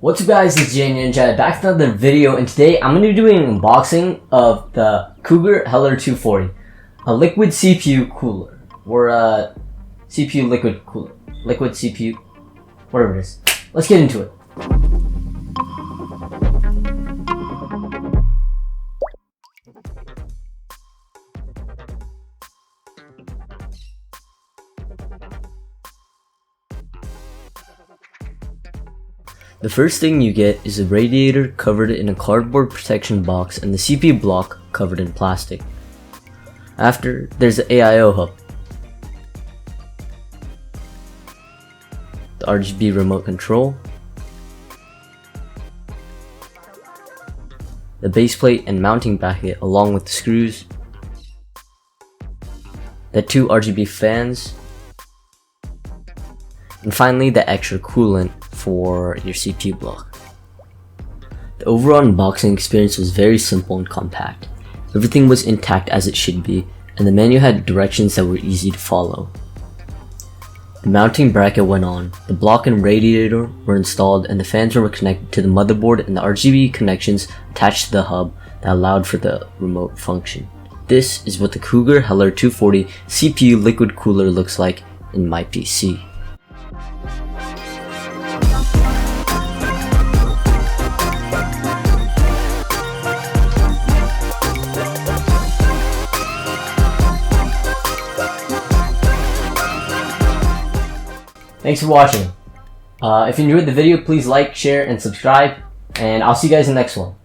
What's up guys, it's Jay Ninja back with another video, and today I'm going to be doing an unboxing of the Cougar Helor 240, a liquid CPU cooler, or a CPU liquid cooler, liquid CPU, whatever it is. Let's get into it. The first thing you get is a radiator covered in a cardboard protection box and the CPU block covered in plastic. After, there's the AIO hub, the RGB remote control, the base plate and mounting bracket along with the screws, the two RGB fans, and finally the extra coolant for your CPU block. The overall unboxing experience was very simple and compact. Everything was intact as it should be, and the menu had directions that were easy to follow. The mounting bracket went on, the block and radiator were installed, and the fans were connected to the motherboard and the RGB connections attached to the hub that allowed for the remote function. This is what the Cougar Helor 240 CPU liquid cooler looks like in my PC. Thanks for watching. If you enjoyed the video, please like, share, and subscribe, and I'll see you guys in the next one.